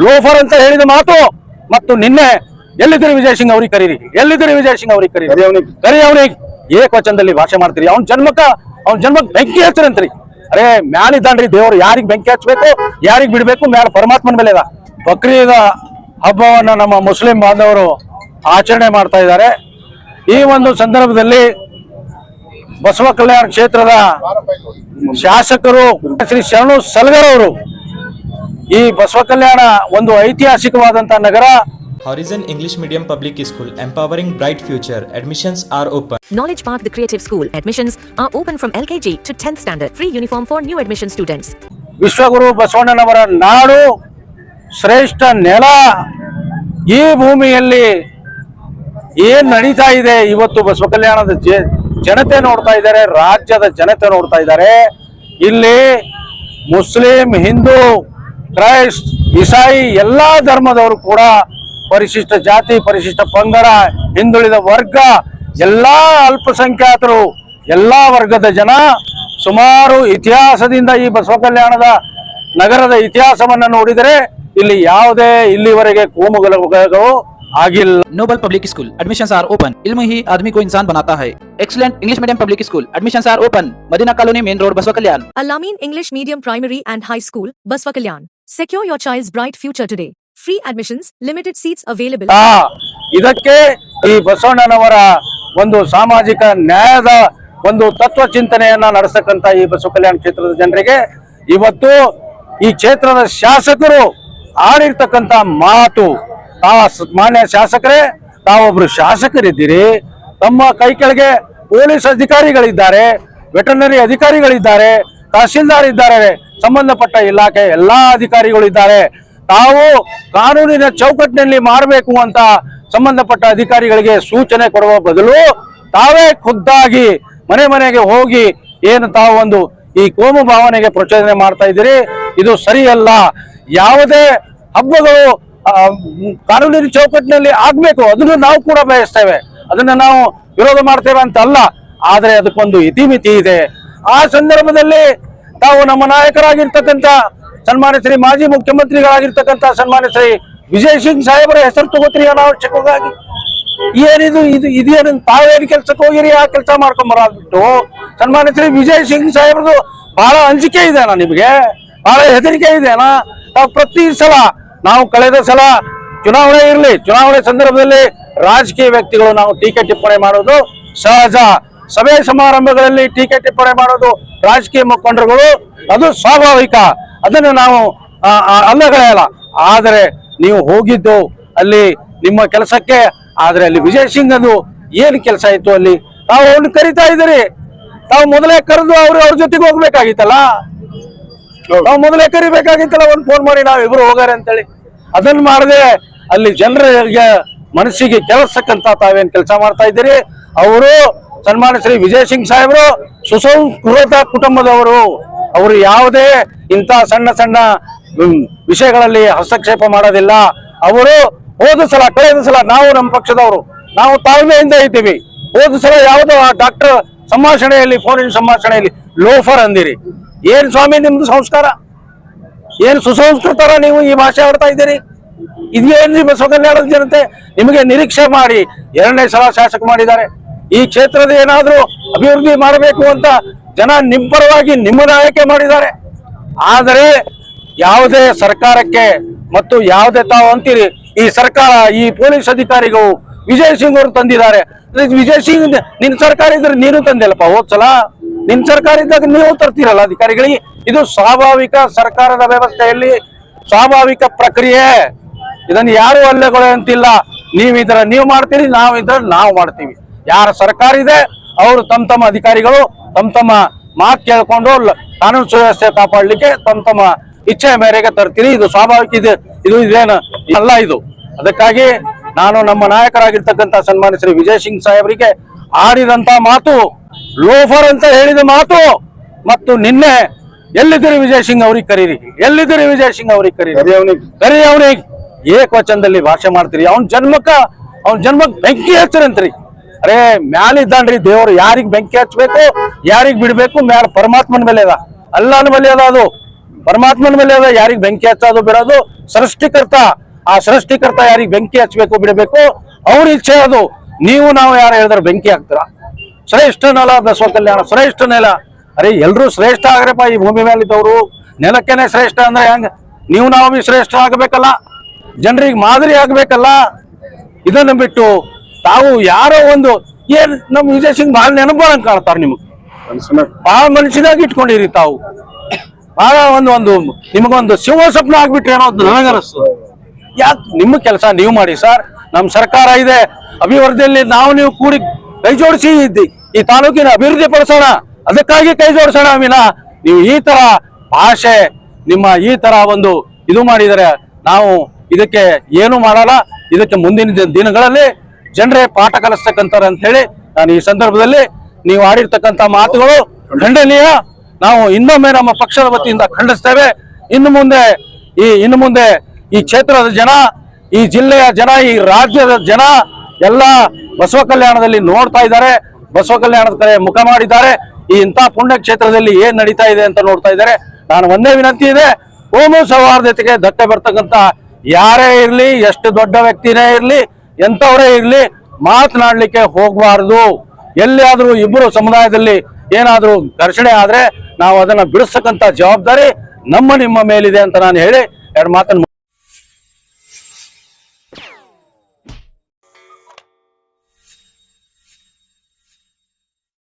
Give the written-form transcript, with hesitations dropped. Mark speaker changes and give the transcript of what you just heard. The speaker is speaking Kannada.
Speaker 1: ಲೋಫರ್ ಅಂತ ಹೇಳಿದ ಮಾತು ಮತ್ತು ನಿನ್ನೆ ಎಲ್ಲಿದ್ದೀರಿ ವಿಜಯ್ ಸಿಂಗ್ ಅವ್ರಿಗೆ ಕರೀರಿ, ಎಲ್ಲಿದ್ದೀರಿ ವಿಜಯ್ ಸಿಂಗ್ ಅವ್ರಿಗೆ ಕರೀರಿ, ಕರಿ ಅವನಿಗೆ ಏಕವಚನದಲ್ಲಿ ಭಾಷೆ ಮಾಡ್ತೀರಿ. ಅವ್ನ ಜನ್ಮಕ್ಕೆ ಬೆಂಕಿ ಹಚ್ಚರಂತ್ರಿ. ಅರೇ ಮ್ಯಾಲಿದ್ದಾನ್ರಿ ದೇವ್ರು, ಯಾರಿಗ್ ಬೆಂಕಿ ಹಚ್ಚಬೇಕು ಯಾರಿಗ್ ಬಿಡ್ಬೇಕು ಮ್ಯಾಲ ಪರಮಾತ್ಮನ ಮೇಲೆ ಅದ. ಬಕ್ರೀದ್ ಹಬ್ಬವನ್ನ ನಮ್ಮ ಮುಸ್ಲಿಂ ಬಾಂಧವರು ಆಚರಣೆ ಮಾಡ್ತಾ ಇದ್ದಾರೆ. ಈ ಒಂದು ಸಂದರ್ಭದಲ್ಲಿ ಬಸವ ಕಲ್ಯಾಣ ಕ್ಷೇತ್ರದ ಶಾಸಕರು ಶ್ರೀ ಶರಣು ಸಲಗರ್ ಅವರು ಈ ಬಸವ ಕಲ್ಯಾಣ ಒಂದು ಐತಿಹಾಸಿಕವಾದಂತಹ ನಗರ.
Speaker 2: Horizon English Medium Public School, empowering bright future. Admissions are open.
Speaker 3: Knowledge Park, the Creative School. Admissions are open from LKG to 10th standard. Free uniform for new admission students.
Speaker 1: ವಿಶ್ವಗುರು ಬಸವಣ್ಣನವರ ನಾಡು, ಶ್ರೇಷ್ಠ ನೆಲ. ಈ ಭೂಮಿಯಲ್ಲಿ ಏನ್ ನಡೀತಾ ಇದೆ ಇವತ್ತು ಬಸವ ಕಲ್ಯಾಣದ ಜನತೆ ನೋಡ್ತಾ ಇದ್ದಾರೆ, ರಾಜ್ಯದ ಜನತೆ ನೋಡ್ತಾ ಇದ್ದಾರೆ. ಇಲ್ಲಿ ಮುಸ್ಲಿಂ, ಹಿಂದೂ, ಕ್ರೈಸ್ಟ್, ಇಸಾಯಿ ಎಲ್ಲಾ ಧರ್ಮದವರು ಕೂಡ, ಪರಿಶಿಷ್ಟ ಜಾತಿ, ಪರಿಶಿಷ್ಟ ಪಂಗಡ, ಹಿಂದುಳಿದ ವರ್ಗ, ಎಲ್ಲಾ ಅಲ್ಪಸಂಖ್ಯಾತರು, ಎಲ್ಲಾ ವರ್ಗದ ಜನ ಸುಮಾರು ಇತಿಹಾಸದಿಂದ ಈ ಬಸವ ಕಲ್ಯಾಣದ ನಗರದ ಇತಿಹಾಸವನ್ನ ನೋಡಿದರೆ ಇಲ್ಲಿ ಯಾವುದೇ ಇಲ್ಲಿವರೆಗೆ ಕೋಮುಗಲಭೆಗಳು ಆಗಿಲ್ಲ.
Speaker 4: Noble public school, admissions are open. इल्म ही आदमी को इंसान बनाता है. Excellent English medium public school, admissions are open. Madina colony, main road, Basavakalyan.
Speaker 3: Al-Amin English Medium Primary and High School, Baswa Kalyan. Secure your child's bright future today. Free admissions, limited seats available.
Speaker 1: ಇದಕ್ಕೆ ಈ ಬಸವಣ್ಣನವರ ಒಂದು ಸಾಮಾಜಿಕ ನ್ಯಾಯದ ಒಂದು ತತ್ವ ಚಿಂತನೆಯನ್ನ ನಡೆಸತಕ್ಕಂತ ಈ ಬಸವ ಕಲ್ಯಾಣ ಕ್ಷೇತ್ರದ ಜನರಿಗೆ ಇವತ್ತು ಈ ಕ್ಷೇತ್ರದ ಶಾಸಕರು ಆಡಿರ್ತಕ್ಕಂತ ಮಾತು, ಮಾನ್ಯ ಶಾಸಕರೇ, ತಾವೊಬ್ರು ಶಾಸಕರಿದ್ದೀರಿ, ತಮ್ಮ ಕೈ ಕೆಳಗೆ ಪೊಲೀಸ್ ಅಧಿಕಾರಿಗಳಿದ್ದಾರೆ, ವೆಟರ್ನರಿ ಅಧಿಕಾರಿಗಳಿದ್ದಾರೆ, ತಹಶೀಲ್ದಾರ್ ಇದ್ದಾರೆ, ಸಂಬಂಧಪಟ್ಟ ಇಲಾಖೆ ಎಲ್ಲಾ ಅಧಿಕಾರಿಗಳಿದ್ದಾರೆ. ತಾವು ಕಾನೂನಿನ ಚೌಕಟ್ಟಿನಲ್ಲಿ ಮಾಡಬೇಕು ಅಂತ ಸಂಬಂಧಪಟ್ಟ ಅಧಿಕಾರಿಗಳಿಗೆ ಸೂಚನೆ ಕೊಡುವ ಬದಲು ತಾವೇ ಖುದ್ದಾಗಿ ಮನೆ ಮನೆಗೆ ಹೋಗಿ ಏನು ತಾವು ಒಂದು ಈ ಕೋಮು ಭಾವನೆಗೆ ಪ್ರಚೋದನೆ ಮಾಡ್ತಾ ಇದ್ದೀರಿ. ಇದು ಸರಿಯಲ್ಲ. ಯಾವುದೇ ಹಬ್ಬಗಳು ಕಾನೂನಿನ ಚೌಕಟ್ಟಿನಲ್ಲಿ ಆಗ್ಬೇಕು, ಅದನ್ನು ನಾವು ಕೂಡ ಬಯಸ್ತೇವೆ, ಅದನ್ನ ನಾವು ವಿರೋಧ ಮಾಡ್ತೇವೆ ಅಂತ ಅಲ್ಲ. ಆದ್ರೆ ಅದಕ್ಕೊಂದು ಇತಿಮಿತಿ ಇದೆ. ಆ ಸಂದರ್ಭದಲ್ಲಿ ತಾವು ನಮ್ಮ ನಾಯಕರಾಗಿರ್ತಕ್ಕಂಥ ಸನ್ಮಾನ್ಯ ಶ್ರೀ ಮಾಜಿ ಮುಖ್ಯಮಂತ್ರಿಗಳಾಗಿರ್ತಕ್ಕಂಥ ಸನ್ಮಾನ್ಯ ಶ್ರೀ ವಿಜಯ್ ಸಿಂಗ್ ಸಾಹೇಬರ ಹೆಸರು ತಗೋತೀರಿ ಅನಾವಶ್ಯಕವಾಗಿ. ಏನಿದು ಇದೇನು ತಾವೇನು ಕೆಲ್ಸಕ್ಕೆ ಹೋಗಿರಿ ಆ ಕೆಲಸ ಮಾಡ್ಕೊಂಬರಾಗ್ಬಿಟ್ಟು ಸನ್ಮಾನ್ಯ ಶ್ರೀ ವಿಜಯ್ ಸಿಂಗ್ ಸಾಹೇಬ್ರದು ಬಹಳ ಅಂಜಿಕೆ ಇದೆನಾ, ನಿಮಗೆ ಬಹಳ ಹೆದರಿಕೆ ಇದೆನಾ? ತಾವು ಪ್ರತಿ ಸಲ, ನಾವು ಕಳೆದ ಸಲ ಚುನಾವಣೆ ಇರಲಿ, ಚುನಾವಣೆ ಸಂದರ್ಭದಲ್ಲಿ ರಾಜಕೀಯ ವ್ಯಕ್ತಿಗಳು ನಾವು ಟೀಕೆ ಟಿಪ್ಪಣಿ ಮಾಡೋದು ಸಹಜ. ಸಭೆ ಸಮಾರಂಭಗಳಲ್ಲಿ ಟೀಕೆ ಟಿಪ್ಪಣಿ ಮಾಡೋದು ರಾಜಕೀಯ ಮುಖಂಡರುಗಳು, ಅದು ಸ್ವಾಭಾವಿಕ, ಅದನ್ನು ನಾವು ಅಲ್ಲಗಳೆಯಲ್ಲ. ಆದರೆ ನೀವು ಹೋಗಿದ್ದು ಅಲ್ಲಿ ನಿಮ್ಮ ಕೆಲಸಕ್ಕೆ, ಆದ್ರೆ ಅಲ್ಲಿ ವಿಜಯ್ ಸಿಂಗ್ ಅದು ಏನು ಕೆಲಸ ಇತ್ತು ಅಲ್ಲಿ? ತಾವು ಅವ್ರನ್ನ ಕರಿತಾ ಇದ್ದೀರಿ, ತಾವು ಮೊದಲೇ ಕರೆದು ಅವ್ರ ಜೊತೆಗೆ ಹೋಗ್ಬೇಕಾಗಿತ್ತಲ್ಲ, ನಾವು ಮೊದಲೇ ಕರಿಬೇಕಾಗಿತ್ತಲ್ಲ, ಒಂದು ಫೋನ್ ಮಾಡಿ ನಾವು ಇಬ್ರು ಹೋಗಾರೆ ಅಂತೇಳಿ. ಅದನ್ನ ಮಾಡದೆ ಅಲ್ಲಿ ಜನರಿಗೆ ಮನಸ್ಸಿಗೆ ಕೆಲಸಕ್ಕಂತ ತಾವೇನ್ ಕೆಲಸ ಮಾಡ್ತಾ ಇದ್ದೀರಿ. ಅವರು ಸನ್ಮಾನ್ಯ ಶ್ರೀ ವಿಜಯ್ ಸಿಂಗ್ ಸಾಹೇಬರು ಸುಸಂಸ್ಕೃತ ಕುಟುಂಬದವರು. ಅವರು ಯಾವುದೇ ಇಂಥ ಸಣ್ಣ ಸಣ್ಣ ವಿಷಯಗಳಲ್ಲಿ ಹಸ್ತಕ್ಷೇಪ ಮಾಡೋದಿಲ್ಲ. ಅವರು ಕಳೆದ ಸಲ ನಾವು ನಮ್ಮ ಪಕ್ಷದವರು ನಾವು ತಾಳ್ಮೆಯಿಂದ ಇದ್ದೀವಿ. ಹೋದ ಸಲ ಯಾವುದೋ ಡಾಕ್ಟರ್ ಸಂಭಾಷಣೆಯಲ್ಲಿ, ಫೋನಿನ ಸಂಭಾಷಣೆಯಲ್ಲಿ ಲೋಫರ್ ಅಂದಿರಿ. ಏನ್ ಸ್ವಾಮಿ ನಿಮ್ದು ಸಂಸ್ಕಾರ? ಏನ್ ಸುಸಂಸ್ಕೃತರ ನೀವು ಈ ಭಾಷೆ ಆಡ್ತಾ ಇದ್ದೀರಿ? ಇದೇನ್ರಿ ಬಸವ ಕಲ್ಯಾಣದ ಜನತೆ ನಿಮಗೆ ನಿರೀಕ್ಷೆ ಮಾಡಿ 2ನೇ ಸಲ ಶಾಸಕ ಮಾಡಿದ್ದಾರೆ. ಈ ಕ್ಷೇತ್ರದ ಏನಾದ್ರೂ ಅಭಿವೃದ್ಧಿ ಮಾಡಬೇಕು ಅಂತ ಜನ ನಿಮ್ಮ ಪರವಾಗಿ ನಿಮ್ಮನ್ನ ಆಯ್ಕೆ ಮಾಡಿದ್ದಾರೆ. ಆದರೆ ಯಾವುದೇ ಸರ್ಕಾರಕ್ಕೆ ಮತ್ತು ಯಾವುದೇ ತಾವು ಅಂತೀರಿ ಈ ಸರ್ಕಾರ, ಈ ಪೊಲೀಸ್ ಅಧಿಕಾರಿಗಳು ವಿಜಯ್ ಸಿಂಗ್ ಅವರು ತಂದಿದ್ದಾರೆ. ವಿಜಯ್ ಸಿಂಗ್ ನಿನ್ ಸರ್ಕಾರ ಇದ್ರೆ ನೀನು ತಂದಿಲ್ಲಪ್ಪ, ಹೋದ್ಸಲ ನಿನ್ ಸರ್ಕಾರ ಇದ್ದಾಗ ನೀವು ತರ್ತೀರಲ್ಲ ಅಧಿಕಾರಿಗಳಿಗೆ. ಇದು ಸ್ವಾಭಾವಿಕ ಸರ್ಕಾರದ ವ್ಯವಸ್ಥೆಯಲ್ಲಿ ಸ್ವಾಭಾವಿಕ ಪ್ರಕ್ರಿಯೆ. ಇದನ್ನು ಯಾರು ಅಲ್ಲಗಳು ಅಂತಿಲ್ಲ. ನೀವು ಮಾಡ್ತೀರಿ, ನಾವು ಮಾಡ್ತೀವಿ. ಯಾರ ಸರ್ಕಾರ ಇದೆ ಅವರು ತಮ್ಮ ಅಧಿಕಾರಿಗಳು ತಮ್ಮ ಮಾತು ಕೇಳ್ಕೊಂಡು ಕಾನೂನು ಸುವ್ಯವಸ್ಥೆ ಕಾಪಾಡಲಿಕ್ಕೆ ತಮ್ಮ ಇಚ್ಛೆ ಮೇರೆಗೆ ತರ್ತೀರಿ. ಇದು ಸ್ವಾಭಾವಿಕ ಇದೆ, ಇದೇನು ಅಲ್ಲ ಇದು. ಅದಕ್ಕಾಗಿ ನಾನು ನಮ್ಮ ನಾಯಕರಾಗಿರ್ತಕ್ಕಂಥ ಸನ್ಮಾನ್ಯ ಶ್ರೀ ವಿಜಯ್ ಸಿಂಗ್ ಸಾಹೇಬರಿಗೆ ಆಡಿದಂತ ಮಾತು, ಲೋಫರ್ ಅಂತ ಹೇಳಿದ ಮಾತು, ಮತ್ತು ನಿನ್ನೆ ಎಲ್ಲಿದ್ದೀರಿ ವಿಜಯ್ ಸಿಂಗ್ ಅವ್ರಿಗೆ ಕರೀರಿ, ಎಲ್ಲಿದ್ದೀರಿ ವಿಜಯ್ ಸಿಂಗ್ ಅವ್ರಿಗೆ ಕರೀರಿ, ಕರಿ ಅವನಿಗೆ ಏಕವಚನದಲ್ಲಿ ಭಾಷೆ ಮಾಡ್ತೀರಿ. ಅವನ ಜನ್ಮಕ್ಕೆ ಬೆಂಕಿ ಹಚ್ಚರಂತ್ರಿ. ಅರೇ ಮ್ಯಾಲಿದ್ದಾನ್ರಿ ದೇವ್ರು, ಯಾರಿಗ್ ಬೆಂಕಿ ಹಚ್ಚಬೇಕು ಯಾರಿಗ್ ಬಿಡ್ಬೇಕು ಮ್ಯಾಲ ಪರಮಾತ್ಮನ ಮೇಲೆ ಅದ, ಅಲ್ಲನ ಮೇಲೆ ಅದ. ಅದು ಪರಮಾತ್ಮನ ಮೇಲೆ ಅದ, ಯಾರಿಗೆ ಬೆಂಕಿ ಹಚ್ಚೋದು ಬಿಡೋದು ಸೃಷ್ಟಿಕರ್ತ. ಆ ಸೃಷ್ಟಿಕರ್ತ ಯಾರಿಗೆ ಬೆಂಕಿ ಹಚ್ಚಬೇಕು ಬಿಡಬೇಕು ಅವ್ರ ಇಚ್ಛೆ ಅದು. ನೀವು ನಾವು ಯಾರು ಹೇಳಿದ್ರೆ ಬೆಂಕಿ ಹಾಕ್ತೀರಾ? ಶ್ರೇಷ್ಠ ನೆಲ ಬಸವ ಕಲ್ಯಾಣ, ಶ್ರೇಷ್ಠ ನೆಲ. ಅರೆ ಎಲ್ರು ಶ್ರೇಷ್ಠ ಆಗ್ರಪ್ಪ, ಈ ಭೂಮಿ ಮೇಲಿದ್ದವರು. ನೆಲಕ್ಕೆನೆ ಶ್ರೇಷ್ಠ ಅಂದ್ರೆ ಹೆಂಗ? ನೀವು ನಾವು ಬಿ ಶ್ರೇಷ್ಠ ಆಗ್ಬೇಕಲ್ಲ, ಜನರಿಗೆ ಮಾದರಿ ಆಗ್ಬೇಕಲ್ಲ. ಇದನ್ನ ಬಿಟ್ಟು ತಾವು ಯಾರೋ ಒಂದು ಏನ್ ನಮ್ ವಿಜಯ್ ಸಿಂಗ್ ಬಹಳ ನೆನಪಂಗ್ ಕಾಣ್ತಾರ. ನಿಮ್ಗೆ ಬಹಳ ಮನುಷ್ಯನಾಗಿ ಇಟ್ಕೊಂಡಿರಿ ತಾವು. ಬಹಳ ಒಂದು ನಿಮಗೊಂದು ಶಿವ ಸ್ವಪ್ನ ಆಗ್ಬಿಟ್ರೆ ಏನೋ ನನಗನ್ನಿಸ್ತು. ಯಾಕೆ ನಿಮ್ಮ ಕೆಲಸ ನೀವು ಮಾಡಿ ಸರ್. ನಮ್ ಸರ್ಕಾರ ಇದೆ, ಅಭಿವೃದ್ಧಿಯಲ್ಲಿ ನಾವು ನೀವು ಕೂಡಿ ಕೈ ಜೋಡಿಸಿ ಈ ತಾಲೂಕಿನ ಅಭಿವೃದ್ಧಿ ಪಡಿಸೋಣ, ಅದಕ್ಕಾಗಿ ಕೈ ಜೋಡಿಸೋಣ. ವಿನ ನೀವು ಈ ತರ ಭಾಷೆ ನಿಮ್ಮ ಈ ತರ ಒಂದು ಇದು ಮಾಡಿದರೆ ನಾವು ಇದಕ್ಕೆ ಏನು ಮಾಡಲ್ಲ. ಇದಕ್ಕೆ ಮುಂದಿನ ದಿನಗಳಲ್ಲಿ ಜನರೇ ಪಾಠ ಕಲಿಸ್ತಕ್ಕಂಥವ್ರು ಅಂತ ಹೇಳಿ ನಾನು ಈ ಸಂದರ್ಭದಲ್ಲಿ ನೀವು ಆಡಿರ್ತಕ್ಕಂಥ ಮಾತುಗಳು ಖಂಡನೀಯ. ನಾವು ಇನ್ನೊಮ್ಮೆ ನಮ್ಮ ಪಕ್ಷದ ವತಿಯಿಂದ ಖಂಡಿಸ್ತೇವೆ. ಇನ್ನು ಮುಂದೆ ಈ ಕ್ಷೇತ್ರದ ಜನ, ಈ ಜಿಲ್ಲೆಯ ಜನ, ಈ ರಾಜ್ಯದ ಜನ ಎಲ್ಲ ಬಸವ ಕಲ್ಯಾಣದಲ್ಲಿ ನೋಡ್ತಾ ಇದ್ದಾರೆ, ಬಸವ ಕಲ್ಯಾಣದ ಕಡೆ ಮುಖ ಮಾಡಿದ್ದಾರೆ. ಈ ಇಂಥ ಪುಣ್ಯ ಕ್ಷೇತ್ರದಲ್ಲಿ ಏನ್ ನಡೀತಾ ಇದೆ ಅಂತ ನೋಡ್ತಾ ಇದ್ದಾರೆ. ನಾನು ಒಂದೇ ವಿನಂತಿ ಇದೆ, ಕೋಮು ಸೌಹಾರ್ದತೆಗೆ ಧಕ್ಕೆ ಬರ್ತಕ್ಕಂಥ ಯಾರೇ ಇರ್ಲಿ, ಎಷ್ಟು ದೊಡ್ಡ ವ್ಯಕ್ತಿನೇ ಇರ್ಲಿ, ಎಂಥವರೇ ಇರ್ಲಿ, ಮಾತನಾಡ್ಲಿಕ್ಕೆ ಹೋಗಬಾರದು. ಎಲ್ಲಿಯಾದ್ರೂ ಇಬ್ಬರು ಸಮುದಾಯದಲ್ಲಿ ಏನಾದ್ರೂ ಘರ್ಷಣೆ ಆದ್ರೆ ನಾವು ಅದನ್ನ ಬಿಡಿಸ್ತಕ್ಕಂಥ ಜವಾಬ್ದಾರಿ ನಿಮ್ಮ ಮೇಲಿದೆ ಅಂತ ನಾನು ಹೇಳಿ ಎರಡು ಮಾತನ್ನು